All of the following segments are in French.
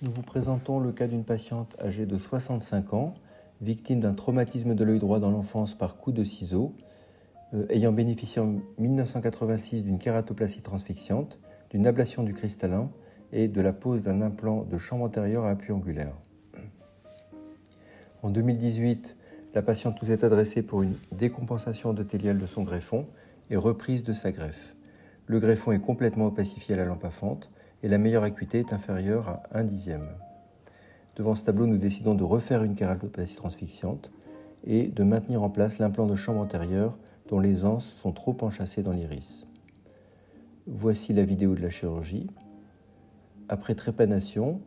Nous vous présentons le cas d'une patiente âgée de 65 ans, victime d'un traumatisme de l'œil droit dans l'enfance par coup de ciseau, ayant bénéficié en 1986 d'une kératoplastie transfixiante, d'une ablation du cristallin et de la pose d'un implant de chambre antérieure à appui angulaire. En 2018, la patiente nous est adressée pour une décompensation endothéliale de son greffon et reprise de sa greffe. Le greffon est complètement opacifié à la lampe à fente et la meilleure acuité est inférieure à 1/10. Devant ce tableau, nous décidons de refaire une kératoplastie transfixiante et de maintenir en place l'implant de chambre antérieure dont les anses sont trop enchâssées dans l'iris. Voici la vidéo de la chirurgie. Après trépanation,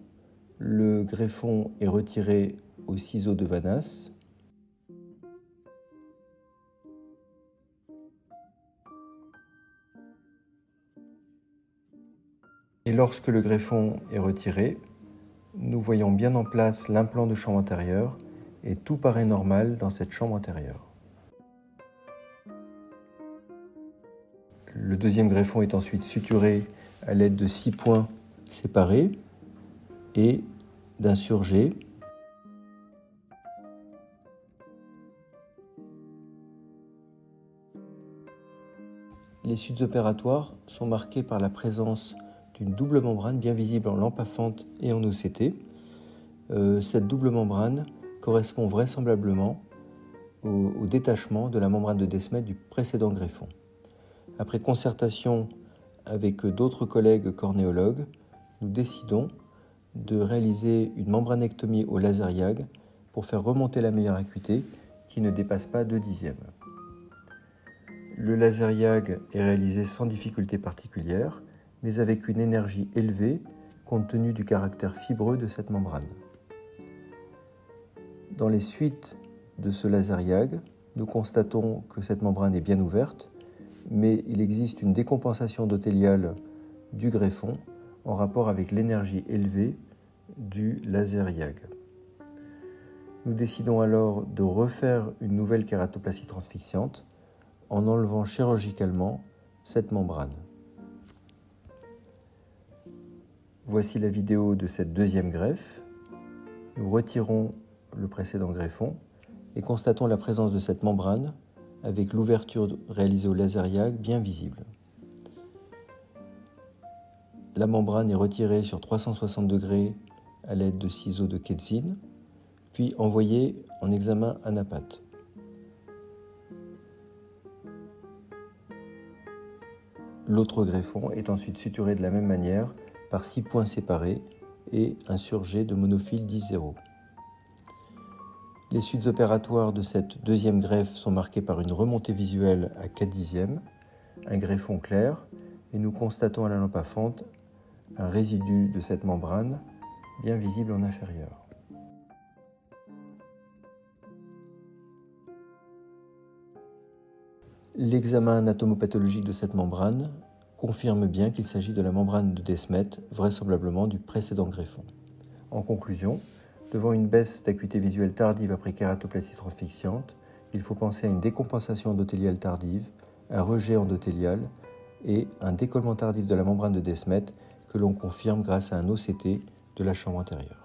le greffon est retiré au ciseau de Vannas. Et lorsque le greffon est retiré, nous voyons bien en place l'implant de chambre antérieure et tout paraît normal dans cette chambre antérieure. Le deuxième greffon est ensuite suturé à l'aide de 6 points séparés et d'un surjet. Les suites opératoires sont marquées par la présence d'une double membrane bien visible en lampe à fente et en OCT. Cette double membrane correspond vraisemblablement au détachement de la membrane de Descemet du précédent greffon. Après concertation avec d'autres collègues cornéologues, nous décidons de réaliser une membranectomie au laser YAG pour faire remonter la meilleure acuité qui ne dépasse pas 2/10. Le laser YAG est réalisé sans difficulté particulière, mais avec une énergie élevée compte tenu du caractère fibreux de cette membrane. Dans les suites de ce laser YAG, nous constatons que cette membrane est bien ouverte, mais il existe une décompensation endothéliale du greffon en rapport avec l'énergie élevée du laser YAG. Nous décidons alors de refaire une nouvelle kératoplastie transfixiante en enlevant chirurgicalement cette membrane. Voici la vidéo de cette deuxième greffe. Nous retirons le précédent greffon et constatons la présence de cette membrane avec l'ouverture réalisée au laser YAG bien visible. La membrane est retirée sur 360 degrés à l'aide de ciseaux de Kedsin, puis envoyée en examen anapath. L'autre greffon est ensuite suturé de la même manière par 6 points séparés et un surjet de monofile 10-0. Les suites opératoires de cette deuxième greffe sont marquées par une remontée visuelle à 4/10, un greffon clair, et nous constatons à la lampe à fente un résidu de cette membrane bien visible en inférieur. L'examen anatomopathologique de cette membrane confirme bien qu'il s'agit de la membrane de Descemet, vraisemblablement du précédent greffon. En conclusion, devant une baisse d'acuité visuelle tardive après kératoplastie transfixiante, il faut penser à une décompensation endothéliale tardive, un rejet endothélial et un décollement tardif de la membrane de Descemet que l'on confirme grâce à un OCT de la chambre antérieure.